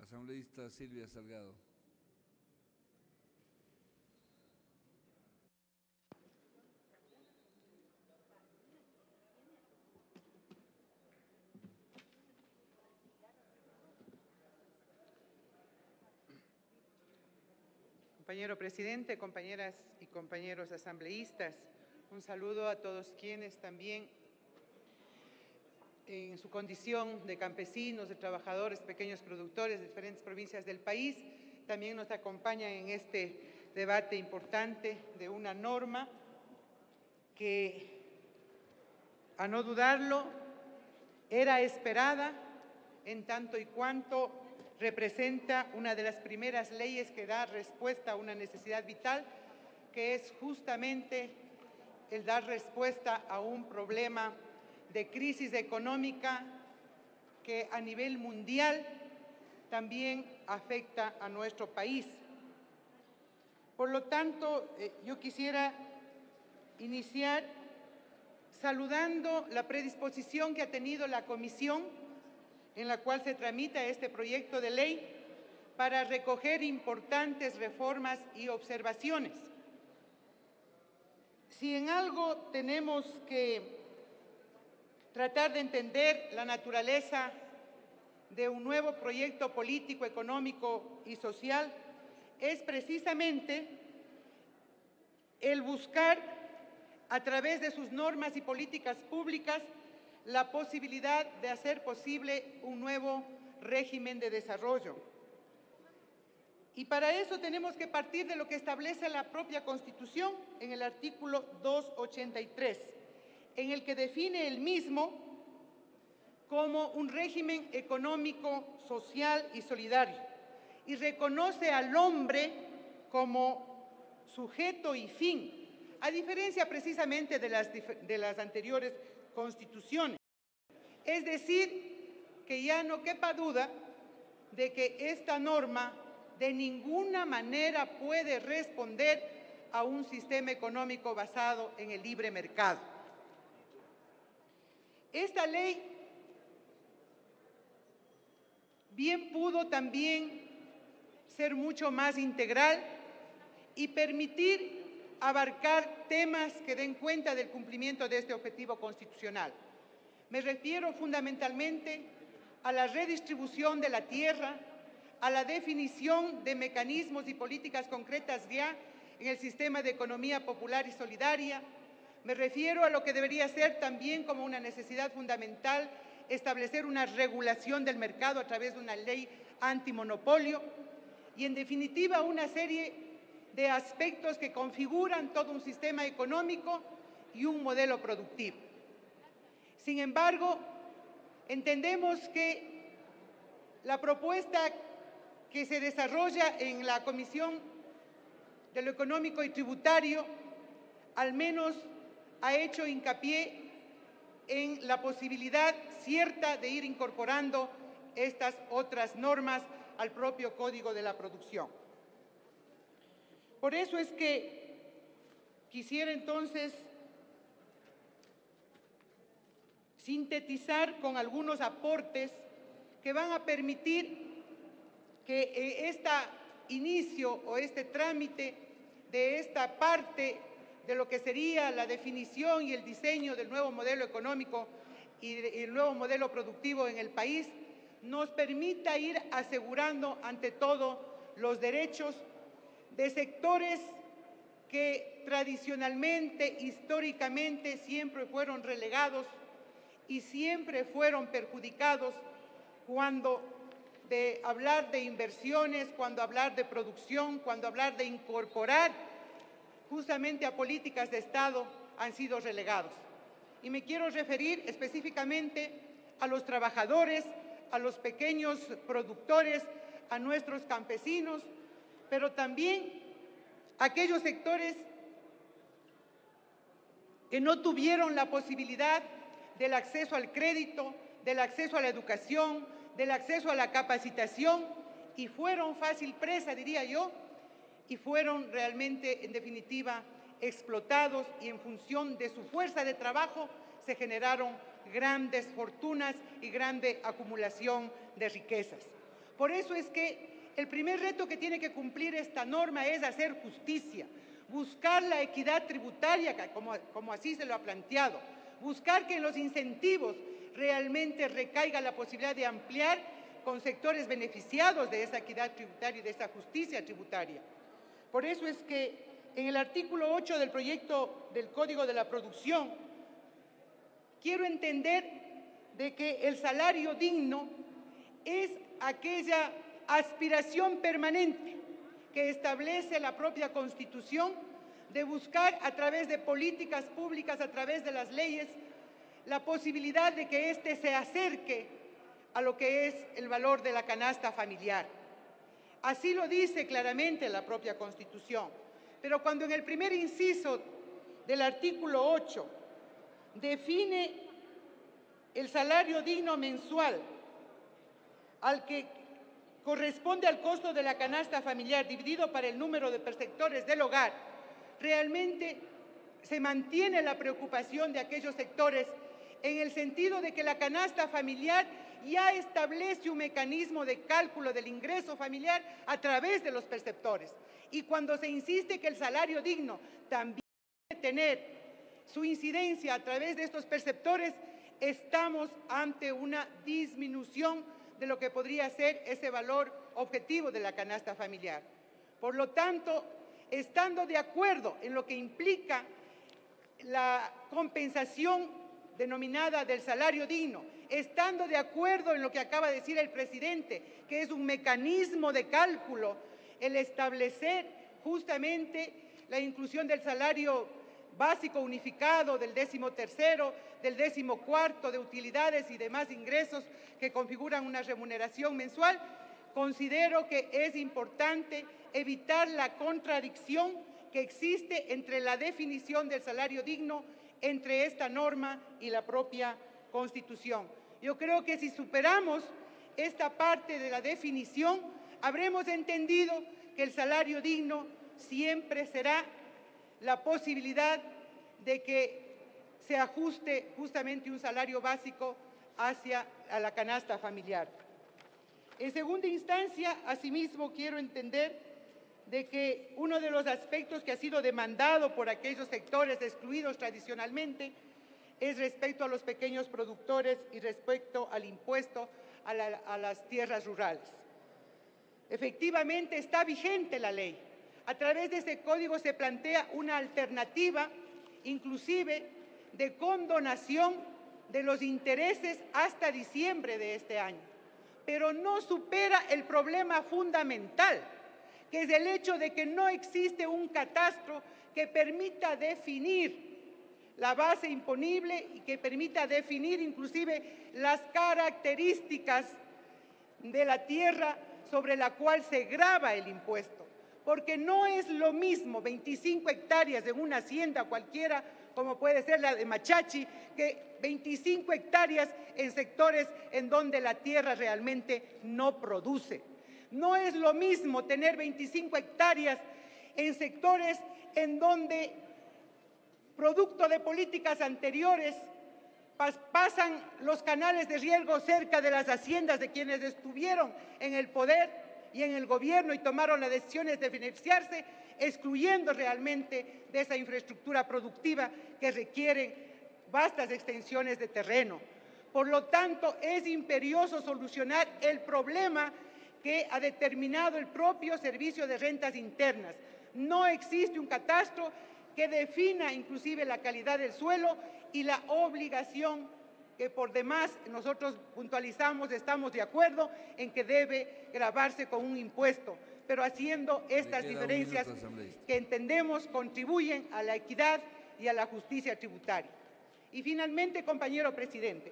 Asambleísta Silvia Salgado. Compañero presidente, compañeras y compañeros asambleístas, un saludo a todos quienes también en su condición de campesinos, de trabajadores, pequeños productores de diferentes provincias del país, también nos acompañan en este debate importante de una norma que, a no dudarlo, era esperada en tanto y cuanto representa una de las primeras leyes que da respuesta a una necesidad vital, que es justamente el dar respuesta a un problema de crisis económica que a nivel mundial también afecta a nuestro país. Por lo tanto, yo quisiera iniciar saludando la predisposición que ha tenido la comisión en la cual se tramita este proyecto de ley para recoger importantes reformas y observaciones. Si en algo tenemos que tratar de entender la naturaleza de un nuevo proyecto político, económico y social, es precisamente el buscar, a través de sus normas y políticas públicas, la posibilidad de hacer posible un nuevo régimen de desarrollo. Y para eso tenemos que partir de lo que establece la propia Constitución en el artículo 283, en el que define el mismo como un régimen económico, social y solidario, y reconoce al hombre como sujeto y fin, a diferencia precisamente de las anteriores constituciones. Es decir, que ya no quepa duda de que esta norma de ninguna manera puede responder a un sistema económico basado en el libre mercado. Esta ley bien pudo también ser mucho más integral y permitir abarcar temas que den cuenta del cumplimiento de este objetivo constitucional. Me refiero fundamentalmente a la redistribución de la tierra, a la definición de mecanismos y políticas concretas ya en el sistema de economía popular y solidaria. Me refiero a lo que debería ser también como una necesidad fundamental establecer una regulación del mercado a través de una ley antimonopolio y, en definitiva, una serie de aspectos que configuran todo un sistema económico y un modelo productivo. Sin embargo, entendemos que la propuesta que se desarrolla en la Comisión de lo Económico y Tributario al menos ha hecho hincapié en la posibilidad cierta de ir incorporando estas otras normas al propio Código de la Producción. Por eso es que quisiera entonces sintetizar con algunos aportes que van a permitir que este inicio o este trámite de esta parte de lo que sería la definición y el diseño del nuevo modelo económico y el nuevo modelo productivo en el país nos permita ir asegurando ante todo los derechos de sectores que tradicionalmente, históricamente, siempre fueron relegados y siempre fueron perjudicados cuando de hablar de inversiones, cuando hablar de producción, cuando hablar de incorporar justamente a políticas de Estado han sido relegados. Y me quiero referir específicamente a los trabajadores, a los pequeños productores, a nuestros campesinos, pero también a aquellos sectores que no tuvieron la posibilidad del acceso al crédito, del acceso a la educación, del acceso a la capacitación y fueron fácil presa, diría yo, y fueron realmente, en definitiva, explotados y en función de su fuerza de trabajo se generaron grandes fortunas y grande acumulación de riquezas. Por eso es que el primer reto que tiene que cumplir esta norma es hacer justicia, buscar la equidad tributaria, como así se lo ha planteado, buscar que en los incentivos realmente recaiga la posibilidad de ampliar con sectores beneficiados de esa equidad tributaria y de esa justicia tributaria. Por eso es que en el artículo 8 del proyecto del Código de la Producción, quiero entender de que el salario digno es aquella aspiración permanente que establece la propia Constitución de buscar a través de políticas públicas, a través de las leyes, la posibilidad de que éste se acerque a lo que es el valor de la canasta familiar. Así lo dice claramente la propia Constitución. Pero cuando en el primer inciso del artículo 8 define el salario digno mensual al que corresponde al costo de la canasta familiar dividido para el número de perceptores del hogar, realmente se mantiene la preocupación de aquellos sectores en el sentido de que la canasta familiar ya establece un mecanismo de cálculo del ingreso familiar a través de los perceptores. Y cuando se insiste que el salario digno también debe tener su incidencia a través de estos perceptores, estamos ante una disminución de lo que podría ser ese valor objetivo de la canasta familiar. Por lo tanto, estando de acuerdo en lo que implica la compensación denominada del salario digno, estando de acuerdo en lo que acaba de decir el presidente, que es un mecanismo de cálculo, el establecer justamente la inclusión del salario básico unificado, del 13º, del 14º, de utilidades y demás ingresos que configuran una remuneración mensual, considero que es importante evitar la contradicción que existe entre la definición del salario digno, entre esta norma y la propia Constitución. Yo creo que si superamos esta parte de la definición, habremos entendido que el salario digno siempre será la posibilidad de que se ajuste justamente un salario básico hacia la canasta familiar. En segunda instancia, asimismo, quiero entender de que uno de los aspectos que ha sido demandado por aquellos sectores excluidos tradicionalmente es respecto a los pequeños productores y respecto al impuesto a las tierras rurales. Efectivamente, está vigente la ley. A través de ese código se plantea una alternativa, inclusive, de condonación de los intereses hasta diciembre de este año. Pero no supera el problema fundamental, que es el hecho de que no existe un catastro que permita definir la base imponible y que permita definir inclusive las características de la tierra sobre la cual se grava el impuesto. Porque no es lo mismo 25 hectáreas en una hacienda cualquiera, como puede ser la de Machachi, que 25 hectáreas en sectores en donde la tierra realmente no produce. No es lo mismo tener 25 hectáreas en sectores en donde, producto de políticas anteriores, pasan los canales de riego cerca de las haciendas de quienes estuvieron en el poder y en el gobierno y tomaron las decisiones de beneficiarse, excluyendo realmente de esa infraestructura productiva que requieren vastas extensiones de terreno. Por lo tanto, es imperioso solucionar el problema que ha determinado el propio Servicio de Rentas Internas. No existe un catastro que defina inclusive la calidad del suelo y la obligación que por demás nosotros puntualizamos, estamos de acuerdo en que debe gravarse con un impuesto, pero haciendo estas diferencias que entendemos contribuyen a la equidad y a la justicia tributaria. Y finalmente, compañero presidente,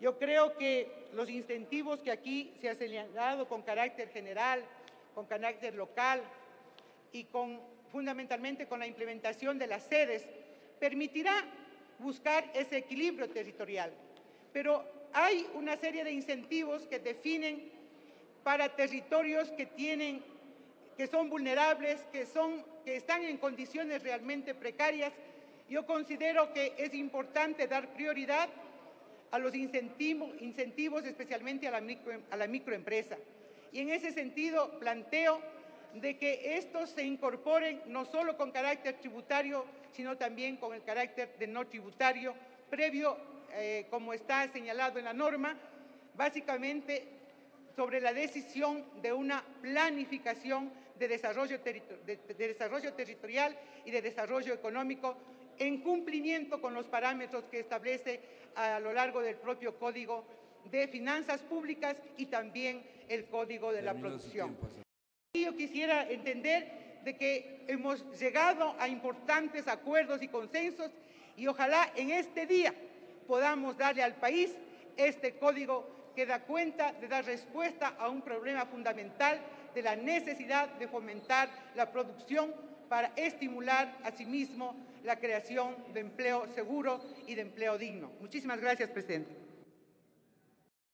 yo creo que los incentivos que aquí se han señalado con carácter general, con carácter local y fundamentalmente con la implementación de las sedes, permitirá buscar ese equilibrio territorial. Pero hay una serie de incentivos que definen para territorios que son vulnerables, que están en condiciones realmente precarias. Yo considero que es importante dar prioridad a los incentivos, especialmente a la microempresa. Y en ese sentido planteo de que estos se incorporen no solo con carácter tributario, sino también con el carácter de no tributario, previo, como está señalado en la norma, básicamente sobre la decisión de una planificación de desarrollo territorial y de desarrollo económico en cumplimiento con los parámetros que establece a lo largo del propio Código de Finanzas Públicas y también el Código de la Producción. Yo quisiera entender de que hemos llegado a importantes acuerdos y consensos y ojalá en este día podamos darle al país este código que da cuenta de dar respuesta a un problema fundamental de la necesidad de fomentar la producción para estimular asimismo la creación de empleo seguro y de empleo digno. Muchísimas gracias, presidente.